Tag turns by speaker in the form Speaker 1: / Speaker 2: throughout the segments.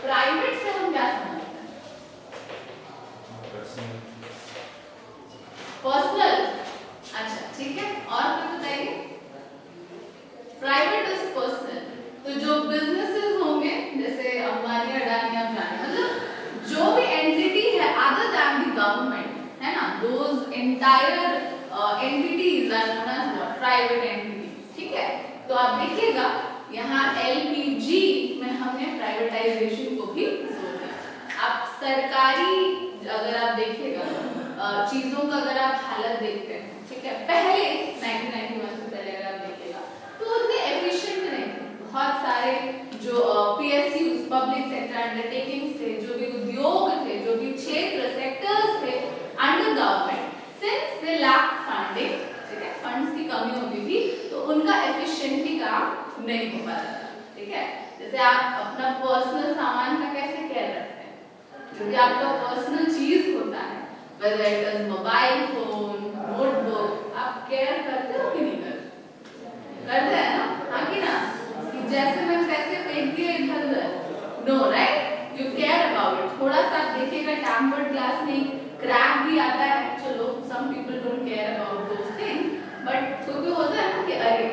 Speaker 1: Private से हम क्या समझते हैं? पर्सनल। अच्छा ठीक है, और कुछ बताइए। Private is personal. तो जो बिजनेसेस होंगे जैसे अंबानी, अडानी, मतलब जो भी एंटिटी है अदर दैन द गवर्नमेंट, है ना, those entire entities are known as what? Private entities. ठीक है, तो आप देखिएगा यहाँ एलपीजी में हमने प्राइवेटाइजेशन को भी जोड़ दिया। आप सरकारी अगर आप देखिएगा चीजों का अगर आप हालत देखते हैं, ठीक है, पहले 1991 से पहले अगर आप देखिएगा तो उतने एफिशिएंट नहीं थे। बहुत सारे जो पीएसयूज, पब्लिक सेक्टर अंडरटेकिंग्स थे, जो भी उद्योग थे, जो भी क्षेत्र सेक्टर्स थे under government, since they lack funding, ठीक है, फंड्स की कमी होती थी, तो उनका एफिशिएंटली काम नहीं हो पाता था। ठीक है, जैसे आप अपना पर्सनल सामान का कैसे केयर रखते हैं? जो भी आपका पर्सनल चीज होता है, whether it is mobile phone, notebook, आप केयर करते हो कि नहीं करते हैं ना? हाँ कि ना? कि जैसे मैं पैसे फेंक दिए इधर उधर, no right, you care about it. थोड़ा सा आप देखिएगा टेम्पर्ड ग्लास में क्रैक भी आता है, चलो some people don't care about those things, but क्योंकि होता है ना कि अरे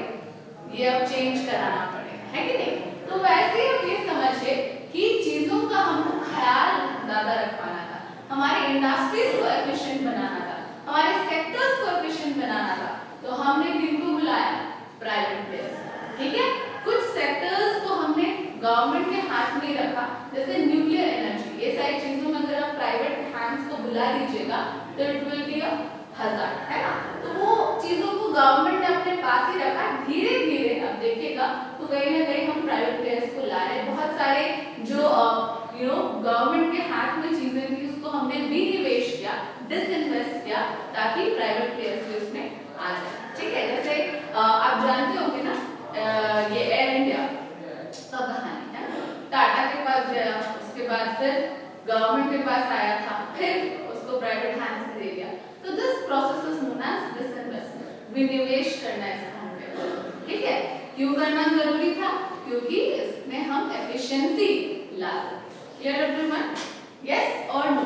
Speaker 1: ये अब चेंज कराना पड़ेगा, है कि नहीं? तो वैसे ही ये समझिए कि चीजों का हमको ख्याल ज्यादा रखवाना था, हमारे इंडस्ट्रीज को एफिशिएंट बनाना था, हमारे सेक्टर्स को एफिशिएंट बनाना था, तो हमने किनको बुलाया? Private players. ठीक है, कुछ सेक्टर्स को हमने गवर्नमेंट के हाथ में रखा, जैसे न्यूक्लियर एनर्जी, ये सारी चीजों में अगर आप प्राइवेट हैंड्स को बुला दीजिएगा तो it will be a hazard, है ना? तो वो चीजों को गवर्नमेंट ने अपने पास ही रखा। धीरे धीरे अब देखिएगा तो कहीं ना कहीं हम प्राइवेट प्लेयर्स को ला रहे हैं। बहुत सारे जो गवर्नमेंट के हाथ में चीजें थी उसको हमने विनिवेश किया, डिसइन्वेस्ट किया, ताकि प्राइवेट प्लेयर्स भी उसमें आ जाए। ठीक है, जैसे आप जानते होंगे ना ये एयर इंडिया का कहानी है, टाटा के पास गया, उसके बाद फिर गवर्नमेंट के पास आया था, फिर उसको प्राइवेट हैंड्स में दे दिया। तो this process is known as disinvestment, विनिवेश करना इसको हम कहते हैं। ठीक है, क्यों करना जरूरी था? क्योंकि इसमें हम एफिशिएंसी ला सकते। Clear everyone? यस और नो?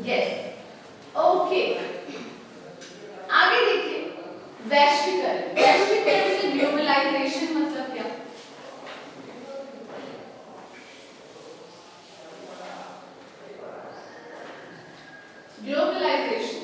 Speaker 1: यस। ओके, आगे देखिए वैश्वीकरण। वैश्वीकरण से ग्लोबलाइजेशन मतलब क्या? ग्लोबलाइजेशन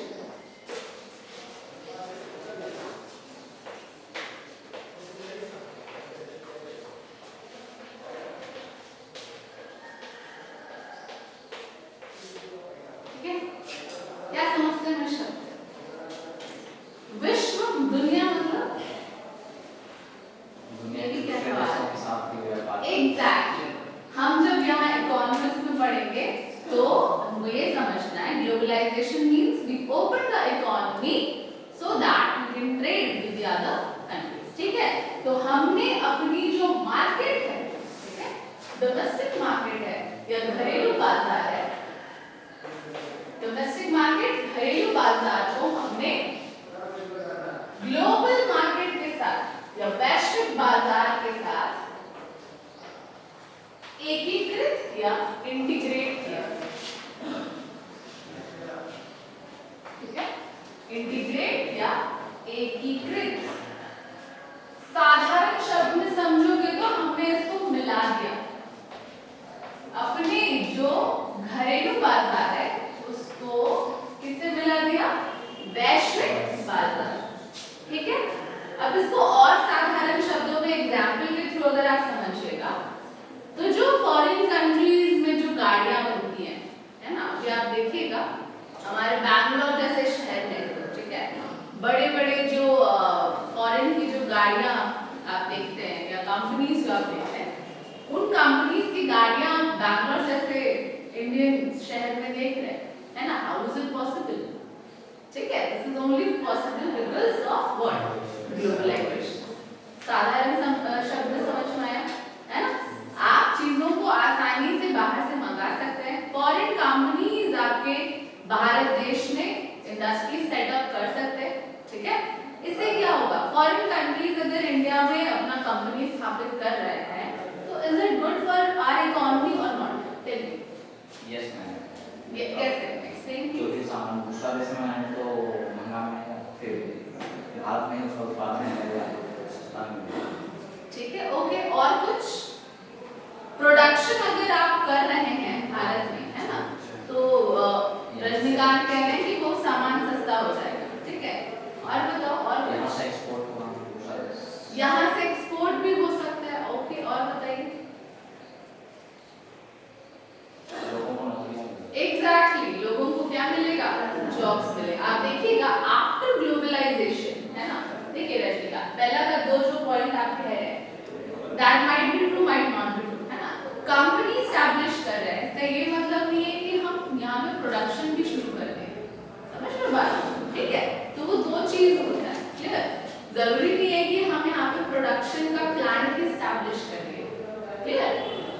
Speaker 1: डोमेस्टिक मार्केट है या घरेलू बाजार है, डोमेस्टिक मार्केट घरेलू बाजार को हमने ग्लोबल मार्केट के साथ या वैश्विक बाजार के साथ एकीकृत किया, इंटीग्रेट किया। ठीक है, इंटीग्रेट किया, एकीकृत। साधारण शब्द में समझोगे तो हमने इसको मिला दिया। अपने जो घरेलू बाजार है उसको किससे मिला दिया? वैश्विक बाजार। ठीक है, अब इसको और साधारण शब्दों में एग्जाम्पल के थ्रू अगर आप समझिएगा तो जो फॉरेन कंट्रीज में जो गाड़ियां बनती हैं, है ना, अभी आप देखिएगा हमारे बैंगलोर जैसे शहर में, ठीक है, बड़े बड़े जो फॉरेन की जो गाड़ियां आप देखते हैं या कंपनीज जो आप देखते हैं, उन कंपनीज की गाड़ियां बैंगलोर जैसे इंडियन शहर में देख रहे हैं, है ना? How is it possible? ठीक है, this is only possible because of what? Globalisation. साधारण शब्द समझ में आया, है ना? आप चीजों को आसानी से बाहर से मंगा सकते हैं। फॉरेन कंपनीज आपके भारत देश में इंडस्ट्री सेटअप कर सकते हैं। ठीक है, इससे क्या होगा? फॉरेन कंट्रीज अगर इंडिया में अपना कंपनी स्थापित कर रहे हैं तो is it good for our economy और नॉट? स्टैब्लिश कर रहे हैं इसका ये मतलब नहीं है कि हम यहाँ पे प्रोडक्शन भी शुरू कर दें, समझ लो बात, ठीक है। तो वो दो चीज होता है, क्लियर। जरूरी नहीं है कि हम यहाँ पे प्रोडक्शन का प्लांट ही स्टैब्लिश करें, क्लियर।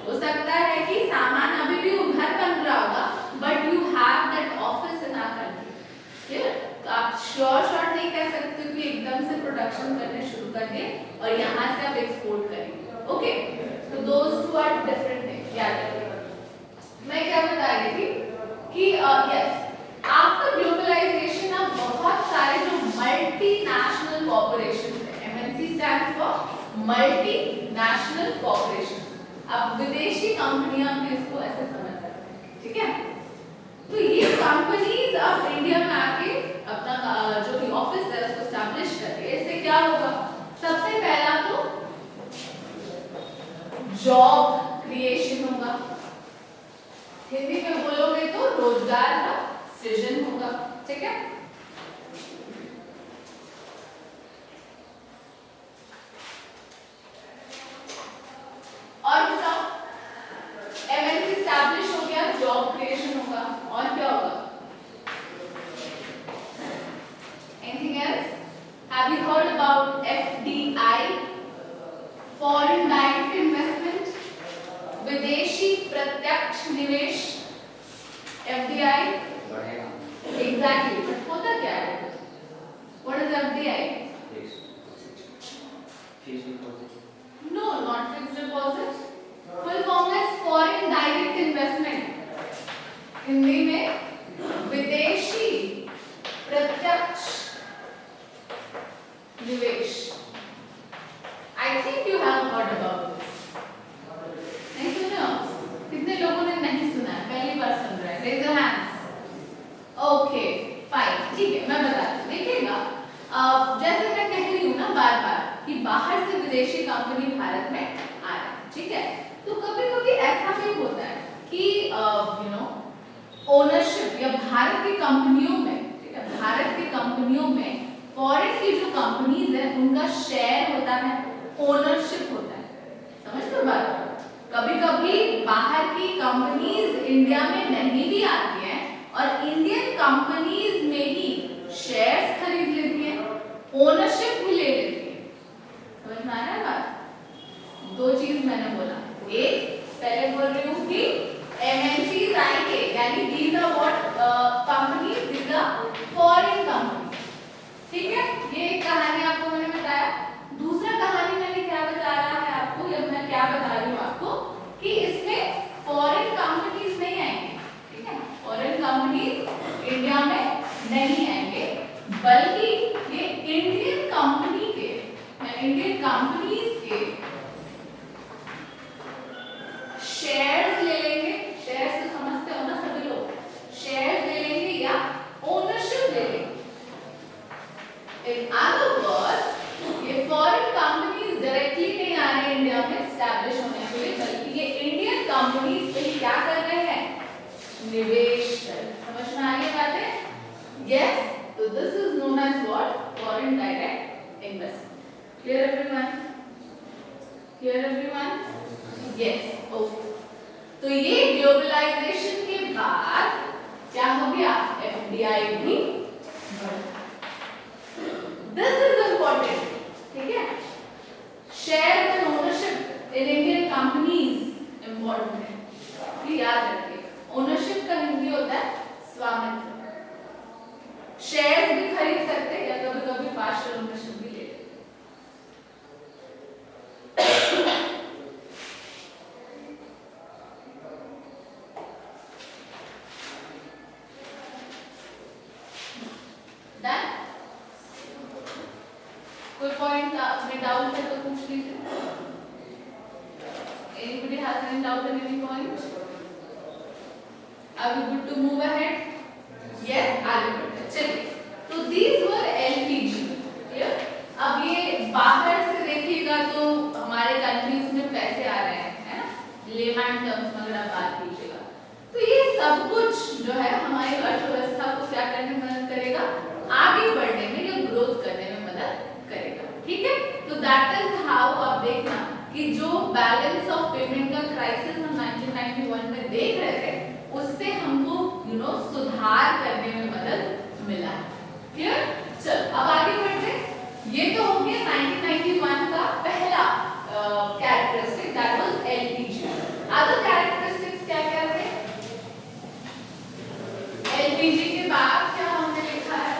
Speaker 1: हो सकता है कि सामान अभी भी उधर बन रहा होगा but you have that office in our country, clear. तो आप श्योर शॉट नहीं कह सकते कि एकदम से प्रोडक्शन करने शुरू कर दें और यहाँ से आप एक्सपोर्ट करेंगे, ओके। तो those two are different things, याद रखिए। मैं क्या बता रही थी कि यस आफ्टर ग्लोबलाइजेशन अब बहुत सारे जो मल्टीनेशनल कॉर्पोरेशन है, MNC stands for multinational corporation, अब विदेशी कंपनियां भी इसको ऐसे समझ सकते हैं, ठीक है। तो ये कंपनीज अब इंडिया में आके अपना जो भी ऑफिस है उसको एस्टैब्लिश करके इससे क्या होगा, सबसे पहला तो जॉब क्रिएशन होगा, हिंदी में बोलोगे तो रोजगार का सृजन होगा, ठीक है। और बताओ एमएनसी एस्टैब्लिश हो गया, जॉब क्रिएशन होगा, और क्या होगा? Anything else? Have you heard about FDI? Foreign direct investment, विदेशी प्रत्यक्ष निवेश, FDI. Exactly. But होता क्या है? What is FDI?
Speaker 2: Fixed deposit.
Speaker 1: No, not fixed deposit. Full form is foreign direct investment. Hindi में विदेशी प्रत्यक्ष निवेश. I think you have heard about this. नहीं सुना? कितने लोगों ने नहीं सुना है? पहली बार सुन रहे हैं? Raise your hands. Okay, fine. ठीक है, मैं बताती हूँ. देखिएगा, जैसे मैं कह रही हूँ ना बार-बार कि बाहर से विदेशी कंपनी भारत में आ रहे हैं, ठीक है? तो कभी-कभी ऐसा भी होता है कि you know ओनरशिप या भारत की कंपनियों में, ठीक है, भारत की कंपनियों में फॉरेन की जो कंपनीज है उनका शेयर होता है, ओनरशिप होता है, समझ लो बात। कभी-कभी बाहर की कंपनीज इंडिया में नहीं भी आती हैं और इंडियन कंपनीज में ही शेयर्स खरीद लेती हैं, ओनरशिप भी ले लेती है, समझ में आ रहा है बात? दो चीज मैंने बोला, एक पहले बोल रही हूँ कि एमएनसीज आएंगे, यानी these are what companies, these are foreign companies, ठीक है। ये एक कहानी आपको मैंने बताया। दूसरा कहानी मैंने क्या बता रहा है आपको, या मैं क्या बता रही हूँ आपको कि इसमें फॉरेन कंपनीज नहीं आएंगे, ठीक है, फॉरेन कंपनीज इंडिया में नहीं आएंगे, बल्कि ये इंडियन कंपनी के या इंडियन कंपनीज के शेयर्स ले लेंगे। शेयर्स तो समझते हो ना सभी लोग, शेयर्स ले लेंगे या ओनरशिप ले लेंगे। In other words, ये फॉरेन कंपनीज डायरेक्टली नहीं आ रहे इंडिया में एस्टैब्लिश होने के लिए, बल्कि ये इंडियन कंपनीज पे क्या कर रहे हैं, निवेश कर रहे हैं। समझ में आ गई बातें? Yes, so this is known as what? Foreign direct investment. Clear everyone? Clear everyone? Yes. Okay. तो ये ग्लोबलाइजेशन के बाद क्या हो गया, FDI भी बढ़ा। This is important, ठीक है। Shares and ownership in Indian companies important है, ये याद रखिए। ओनरशिप का हिंदी होता है स्वामित्व। शेयर्स भी खरीद सकते हैं या कभी-कभी पार्शियल ओनरशिप भी ले लेते हैं। Done? कोई पॉइंट में डाउट है तो पूछ लीजिए। Anybody has any doubt in any point? Are we good to move ahead? Yes, आगे बढ़ते हैं। चलिए, तो these were LPG, clear? अब ये बाहर से देखिएगा तो हमारे कंट्रीज में पैसे आ रहे हैं, है ना? लेमैन टर्म्स में अगर आप बात कीजिएगा, तो ये सब कुछ जो है हमारी अर्थव्यवस्था को क्या करने में मदद करेगा, आगे बढ़ने में या ग्रोथ करने में मदद करेगा, ठीक है। तो दैट इज हाउ, आप देखना कि जो बैलेंस ऑफ पेमेंट का क्राइसिस हम 1991 में देख रहे थे उससे हमको सुधार करने में मदद मिला है। क्लियर? चल अब आगे बढ़ते हैं। ये तो हो गया 1991 का पहला characteristic, that was LPG. Other characteristics क्या क्या थे? एलपीजी के बाद क्या हमने लिखा है?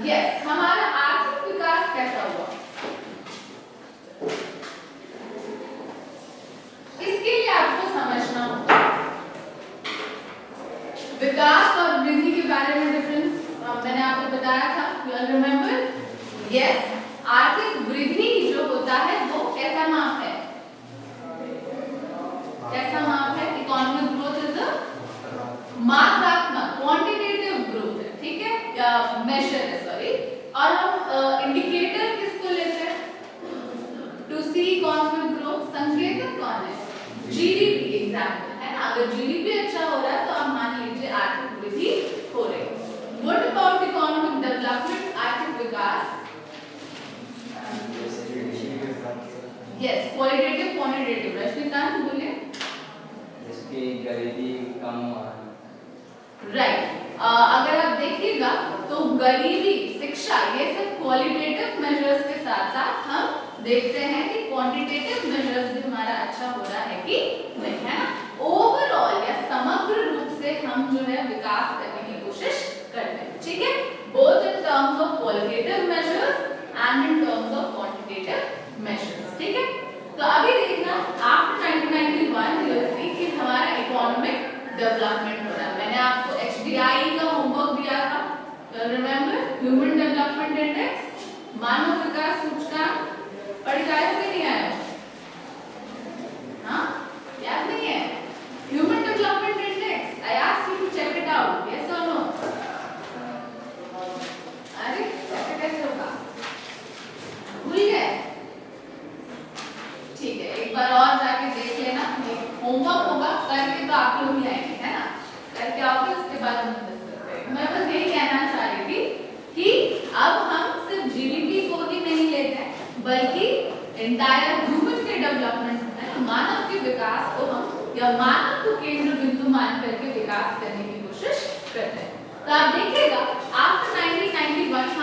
Speaker 1: यस, हमारा आर्थिक विकास कैसा हुआ? इसके लिए आपको समझना होगा विकास और वृद्धि के बारे में डिफरेंस मैंने आपको बताया था, यू रिमेंबर? यस, आर्थिक वृद्धि जो होता है वो कैसा माप है? कैसा माप है? इकोनॉमिक ग्रोथ इज अ मात्रात्मक, क्वांटिटेटिव ग्रोथ है, ठीक है, या मेजर है, सॉरी। और हम इंडिकेटर किसको लेते हैं टू सी इकोनॉमिक ग्रोथ? संकेतक कौन है? जीडीपी एग्जांपल है ना। अगर जीडीपी अच्छा हो रहा है तो आप मान लीजिए आर्थिक वृद्धि हो रही है। व्हाट अबाउट इकोनॉमिक डेवलपमेंट, आर्थिक विकास? Yes, qualitative quantitative. रश्मिकांत बोलिए।
Speaker 2: इसकी गरीबी कम हुआ।
Speaker 1: राइट। अगर आप देखिएगा तो गरीबी, शिक्षा, ये सब क्वालिटेटिव मेजर्स के साथ साथ हम देखते हैं कि क्वांटिटेटिव मेजर्स भी हमारा अच्छा हो रहा है कि नहीं, है ना। ओवरऑल या समग्र रूप से हम जो है विकास करने की कोशिश करते हैं, ठीक है, both in terms of qualitative measures and in terms of quantitative measures, ठीक है। तो अभी देखना आफ्टर 1991 यू विल सी कि हमारा इकोनॉमिक डेवलपमेंट हो रहा है। मैंने आपको एचडीआई का होमवर्क दिया था, रिमेंबर? ह्यूमन डेवलपमेंट इंडेक्स, मानव विकास सूचकांक। पढ़ के आए हो कि नहीं आए हो? हाँ, याद नहीं है? Human development index, I asked you to check it out, yes और नो? अरे ऐसे कैसे होगा? भूल गए? ठीक है, एक बार और जाके देख लेना। होमवर्क होगा, करके तो आप लोग ही आएंगे, है ना। करके आओगे, उसके बाद हम डिस्कस करेंगे। मैं बस यही कहना चाह रही थी कि अब हम सिर्फ जीडीपी को ही नहीं लेते हैं बल्कि एंटायर ह्यूमन के डेवलपमेंट, है ना, मानव के विकास को हम या मानव को केंद्र बिंदु मान करके विकास करने की कोशिश करते हैं। तो आप देखिएगा आफ्टर 1991